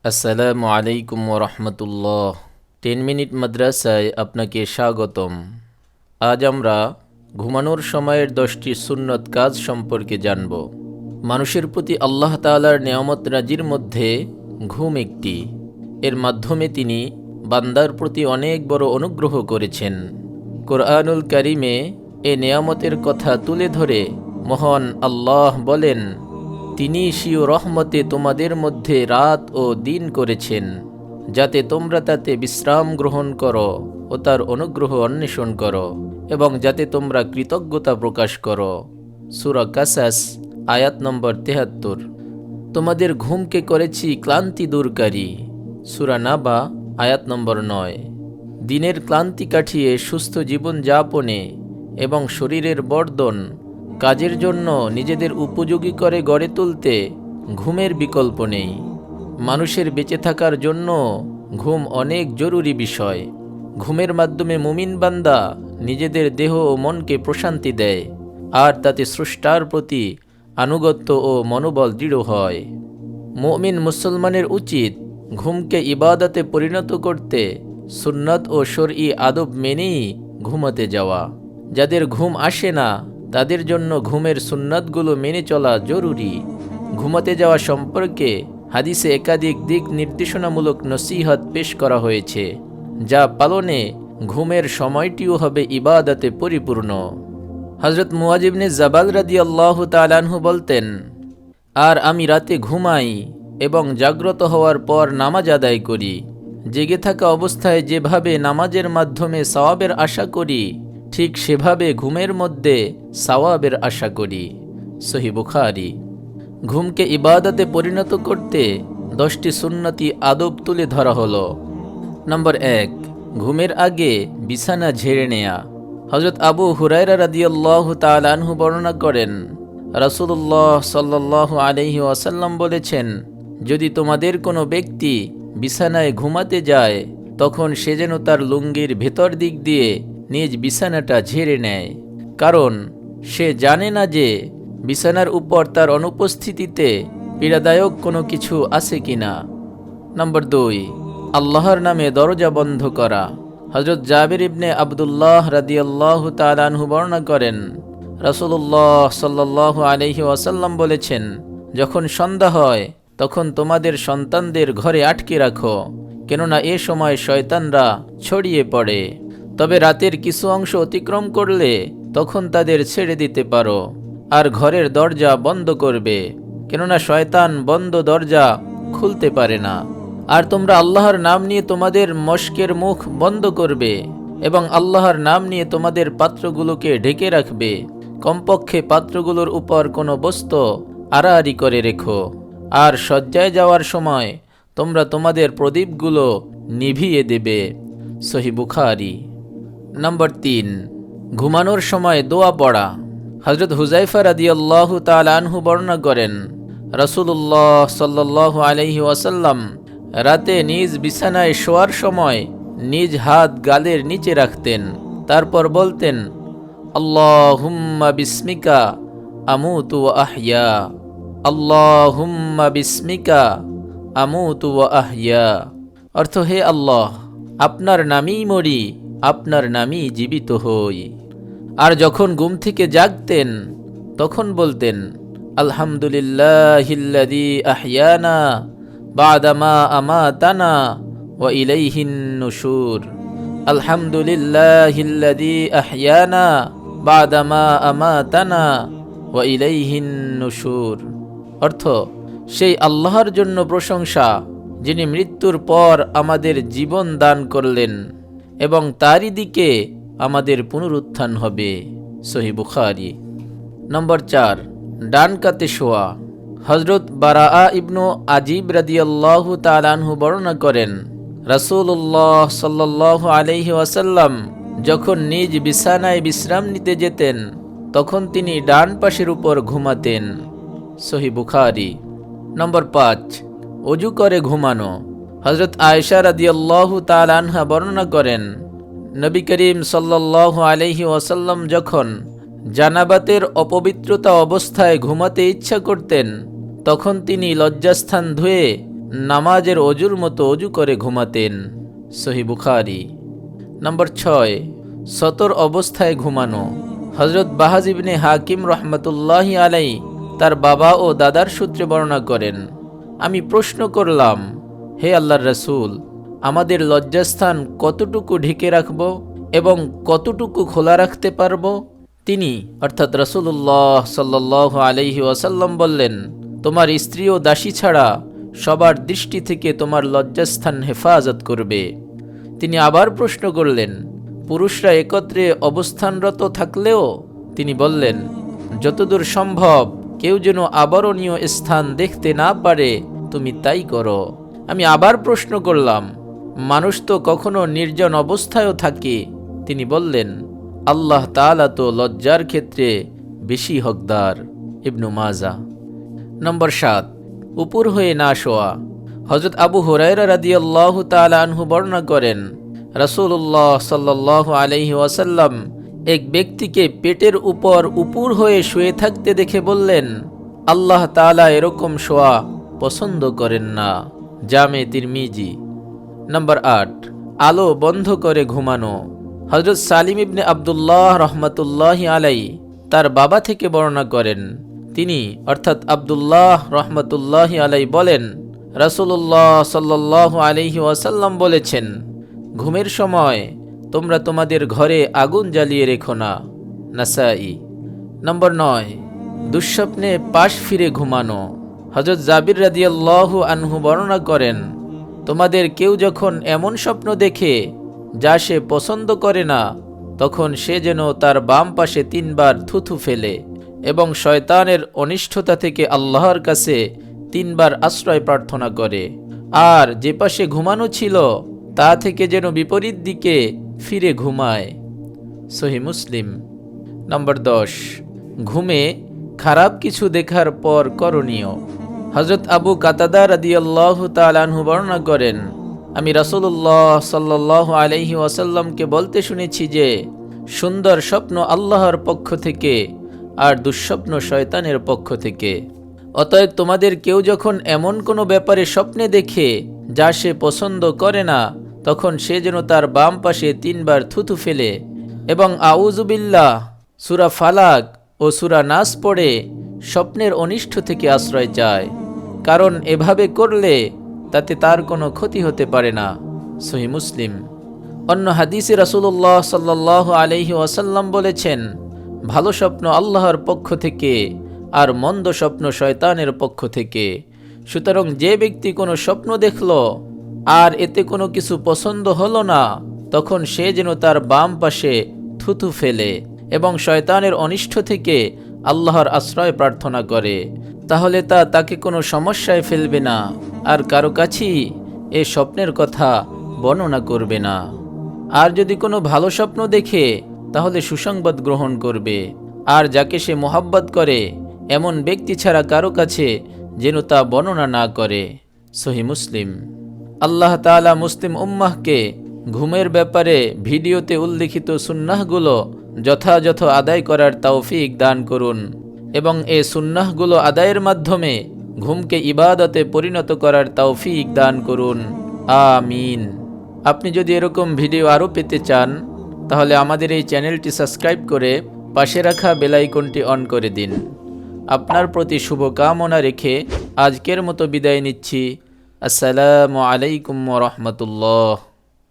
আসসালামু আলাইকুম রহমতুল্লাহ। 10 মিনিট মাদ্রাসায় আপনাকে স্বাগতম। আজ আমরা ঘুমানোর সময়ের 10টি সুন্নত কাজ সম্পর্কে জানব। মানুষের প্রতি আল্লাহ তাআলার নেয়ামত রাজির মধ্যে ঘুম একটি। এর মাধ্যমে তিনি বান্দার প্রতি অনেক বড় অনুগ্রহ করেছেন। কোরআনুল কারিমে এ নেয়ামতের কথা তুলে ধরে মহান আল্লাহ বলেন, তিনি স্বীয় রহমতে তোমাদের মধ্যে রাত ও দিন করেছেন, যাতে তোমরা তাতে বিশ্রাম গ্রহণ করো ও তার অনুগ্রহ অন্বেষণ করো, এবং যাতে তোমরা কৃতজ্ঞতা প্রকাশ করো। সূরা কাসাস আয়াত নম্বর 73। তোমাদের ঘুমকে করেছি ক্লান্তি দূরকারী। সূরা নাবা আয়াত নম্বর 9। দিনের ক্লান্তি কাটিয়ে সুস্থ জীবন যাপনে এবং শরীরের বর্ধন কাজের জন্য নিজেদের উপযোগী করে গড়ে তুলতে ঘুমের বিকল্প নেই। মানুষের বেঁচে থাকার জন্য ঘুম অনেক জরুরি বিষয়। ঘুমের মাধ্যমে মুমিন বান্দা নিজেদের দেহ ও মনকে প্রশান্তি দেয়, আর তাতে স্রষ্টার প্রতি আনুগত্য ও মনোবল দৃঢ় হয়। মুমিন মুসলমানের উচিত ঘুমকে ইবাদতে পরিণত করতে সুন্নত ও শরঈ আদব মেনেই ঘুমাতে যাওয়া। যাদের ঘুম আসে না তাদের জন্য ঘুমের সুন্নাতগুলো মেনে চলা জরুরি। ঘুমাতে যাওয়া সম্পর্কে হাদিসে একাধিক দিক নির্দেশনামূলক নসিহত পেশ করা হয়েছে, যা পালনে ঘুমের সময়টিও হবে ইবাদতে পরিপূর্ণ। হযরত মুআয ইবনে জাবাল রাদিয়াল্লাহু তাআলা আনহু বলতেন, আর আমি রাতে ঘুমাই এবং জাগ্রত হওয়ার পর নামাজ আদায় করি। জেগে থাকা অবস্থায় যেভাবে নামাজের মাধ্যমে সওয়াবের আশা করি, ঠিক সেভাবে ঘুমের মধ্যে সওয়াবের আশা করি। সহিহ বুখারী। ঘুমকে ইবাদতে পরিণত করতে 10টি সুন্নতি আদব তুলে ধরা হলো। নম্বর 1, ঘুমের আগে বিছানা ঝেড়ে নেয়া। হযরত আবু হুরায়রা রাদিয়াল্লাহু তাআলা আনহু বর্ণনা করেন, রাসূলুল্লাহ সাল্লাল্লাহু আলাইহি ওয়াসাল্লাম বলেছেন, যদি তোমাদের কোনো ব্যক্তি বিছানায় ঘুমাতে যায়, তখন সে যেন তার লুঙ্গির ভেতর দিক দিয়ে নিজ বিছানাটা ঝেড়ে নেয়, কারণ সে জানে না যে বিছানার উপর তার অনুপস্থিতিতে পীড়াদায়ক কোনো কিছু আছে কিনা। নম্বর 2, আল্লাহর নামে দরজা বন্ধ করা। হযরত জাবির ইবনে আব্দুল্লাহ রাদিয়াল্লাহু তাআলা আনহু বর্ণনা করেন, রাসূলুল্লাহ সাল্লাল্লাহু আলাইহি ওয়াসাল্লাম বলেছেন, যখন সন্ধ্যা হয় তখন তোমাদের সন্তানদের ঘরে আটকে রাখো, কেননা এ সময় শয়তানরা ছড়িয়ে পড়ে। তবে রাতের কিছু অংশ অতিক্রম করলে তখন তাদের ছেড়ে দিতে পারো, আর ঘরের দরজা বন্ধ করবে, কেননা শয়তান বন্ধ দরজা খুলতে পারে না। আর তোমরা আল্লাহর নাম নিয়ে তোমাদের মশকের মুখ বন্ধ করবে এবং আল্লাহর নাম নিয়ে তোমাদের পাত্রগুলোকে ঢেকে রাখবে। কমপক্ষে পাত্রগুলোর উপর কোনো বস্তু আড়াআড়ি করে রেখো। আর শয্যায় যাওয়ার সময় তোমরা তোমাদের প্রদীপগুলো নিভিয়ে দেবে। সহিহ বুখারী। নম্বর 3, ঘুমানোর সময় দোয়া পড়া। হযরত হুযায়ফা রাদিয়াল্লাহু তাআলা আনহু বর্ণনা করেন, রাসূলুল্লাহ সাল্লাল্লাহু আলাইহি ওয়াসাল্লাম রাতে নিজ বিছানায় শোয়ার সময় নিজ হাত গালের নিচে রাখতেন, তারপর বলতেন, আল্লাহুম্মা বিসমিকা আমুতু ওয়া আহইয়া, আল্লাহুম্মা বিসমিকা আমুতু ওয়া আহইয়া। অর্থ, হে আল্লাহ, আপনার নামেই মরি, আপনার নামেই জীবিত হই। আর যখন ঘুম থেকে জাগতেন তখন বলতেন, আলহামদুলিল্লাহিল্লাযী আহইয়ানা বা'দামা আমাতানা ওয়া ইলাইহিন নুশুর। আলহামদুলিল্লাহিল্লাযী আহইয়ানা বা'দামা আমাতানা ওয়া ইলাইহিন নুশুর। অর্থ, সেই আল্লাহর জন্য প্রশংসা, যিনি মৃত্যুর পর আমাদের জীবন দান করলেন এবং তারই দিকে আমাদের পুনরুত্থান হবে। সহিহ বুখারী। নম্বর 4, ডান কাতে শোয়া। হযরত বারাআ ইবনু আজিব রাদিয়াল্লাহু তাআলা আনহু বর্ণনা করেন, রাসূলুল্লাহ সাল্লাল্লাহু আলাইহি ওয়াসাল্লাম যখন নিজ বিছানায় বিশ্রাম নিতে যেতেন তখন তিনি ডান পাশের উপর ঘুমাতেন। সহিহ বুখারী। নম্বর 5, ওযু করে ঘুমানো। হযরত আয়েশা রাদিয়াল্লাহু তাআলা আনহা বর্ণনা করেন, নবী করিম সাল্লাল্লাহু আলাইহি ওয়াসাল্লাম যখন জানাবাতের অপবিত্রতা অবস্থায় ঘুমাতে ইচ্ছা করতেন তখন তিনি লজ্জাস্থান ধুয়ে নামাজের অজুর মতো অজু করে ঘুমাতেন। সহিহ বুখারী। নম্বর 6, সতর অবস্থায় ঘুমানো। হযরত বাহাজ ইবনে হাকিম রহমতুল্লাহি আলাই তার বাবা ও দাদার সূত্রে বর্ণনা করেন, আমি প্রশ্ন করলাম, হে আল্লাহর রাসূল, আমাদের লজ্জাস্থান কতটুকু ঢেকে রাখব এবং কতটুকু খোলা রাখতে পারব? তিনি অর্থাৎ রাসূলুল্লাহ সাল্লাল্লাহু আলাইহি ওয়াসাল্লাম বললেন, তোমার স্ত্রী ও দাসী ছাড়া সবার দৃষ্টি থেকে তোমার লজ্জাস্থান হেফাজত করবে। তিনি আবার প্রশ্ন করলেন, পুরুষরা একত্রে অবস্থানরত থাকলেও? তিনি বললেন, যতদূর সম্ভব কেউ যেন আবরণীয় স্থান দেখতে না পারে তুমি তাই করো। আমি আবার প্রশ্ন করলাম, মানুষ তো কখনো নির্জন অবস্থায়ও থাকে। তিনি বললেন, আল্লাহ তাআলা তো লজ্জার ক্ষেত্রে বেশি হকদার। ইবনু মাজাহ। নম্বর 7, উপর হয়ে না শোয়া। হযরত আবু হুরায়রা রাদিয়াল্লাহু তাআলা আনহু বর্ণনা করেন, রাসূলুল্লাহ সাল্লাল্লাহু আলাইহি ওয়াসাল্লাম এক ব্যক্তিকে পেটের উপর উপুর হয়ে শুয়ে থাকতে দেখে বললেন, আল্লাহ তাআলা এরকম শোয়া পছন্দ করেন না। জামে তিরমিজি। নম্বর 8, আলো বন্ধ করে ঘুমানো। হযরত সালিম ইবনে আব্দুল্লাহ রহমতুল্লাহি আলাই তার বাবা থেকে বর্ণনা করেন, তিনি অর্থাৎ আব্দুল্লাহ রহমতুল্লাহি আলাই বলেন, রাসূলুল্লাহ সাল্লাল্লাহু আলাইহি ওয়াসাল্লাম বলেছেন, ঘুমের সময় তোমরা তোমাদের ঘরে আগুন জ্বালিয়ে রেখো না। নাসাই। নম্বর 9, দুঃস্বপ্নে পাশ ফিরে ঘুমানো। হযরত জাবির রাদিয়াল্লাহু আনহু বর্ণনা করেন, তোমাদের কেউ যখন এমন স্বপ্ন দেখে যা সে পছন্দ করে না, তখন সে যেন তার বাম পাশে 3 বার থুথু ফেলে এবং শয়তানের অনিষ্টতা থেকে আল্লাহর কাছে 3 বার আশ্রয় প্রার্থনা করে, আর যে পাশে ঘুমানো ছিল তা থেকে যেন বিপরীত দিকে ফিরে ঘুমায়। সহিহ মুসলিম। নম্বর 10, ঘুমে খারাপ কিছু দেখার পর করণীয়। হযরত আবু কাতাদা রাদিয়াল্লাহু তাআলা আনহু বর্ণনা করেন, আমি রাসূলুল্লাহ সাল্লাল্লাহু আলাইহি ওয়াসাল্লামকে বলতে শুনেছি যে, সুন্দর স্বপ্ন আল্লাহর পক্ষ থেকে আর দুঃস্বপ্ন শয়তানের পক্ষ থেকে। অতএব তোমাদের কেউ যখন এমন কোনো ব্যাপারে স্বপ্নে দেখে যা সে পছন্দ করে না, তখন সে যেন তার বাম পাশে 3 বার থুথু ফেলে এবং আউযু বিল্লাহ, সূরা ফালাক ও সূরা নাস পড়ে স্বপ্নের অনিষ্ট থেকে আশ্রয় চায়, কারণ এভাবে করলে তাতে তার কোনো ক্ষতি হতে পারে না। সহিহ মুসলিম। অন্য হাদিসে রাসূলুল্লাহ সাল্লাল্লাহু আলাইহি ওয়াসাল্লাম বলেছেন, ভালো স্বপ্ন আল্লাহর পক্ষ থেকে আর মন্দ স্বপ্ন শয়তানের পক্ষ থেকে। সুতরাং যে ব্যক্তি কোনো স্বপ্ন দেখল আর এতে কোনো কিছু পছন্দ হলো না, তখন সে যেন তার বাম পাশে থুথু ফেলে এবং শয়তানের অনিষ্ট থেকে আল্লাহর আশ্রয় প্রার্থনা করে, তাহলে তা তাকে কোনো সমস্যায় ফেলবে না আর কারো কাছেই এ স্বপ্নের কথা বর্ণনা করবে না। আর যদি কোনো ভালো স্বপ্ন দেখে তাহলে সুসংবাদ গ্রহণ করবে, আর যাকে সে মোহাব্বত করে এমন ব্যক্তি ছাড়া কারো কাছে যেন তা বর্ণনা না করে। সহিহ মুসলিম। আল্লাহ তাআলা মুসলিম উম্মাহকে ঘুমের ব্যাপারে ভিডিওতে উল্লিখিত সুন্নাহগুলো যথাযথ আদায় করার তৌফিক দান করুন এবং এই সুন্নাহগুলো আদায়ের মাধ্যমে ঘুমকে ইবাদতে পরিণত করার তৌফিক দান করুন। আমিন। আপনি যদি এরকম ভিডিও আরও পেতে চান তাহলে আমাদের এই চ্যানেলটি সাবস্ক্রাইব করে পাশে রাখা বেল আইকনটি অন করে দিন। আপনার প্রতি শুভকামনা রেখে আজকের মতো বিদায় নিচ্ছি। আসসালামু আলাইকুম ওয়া রাহমাতুল্লাহ।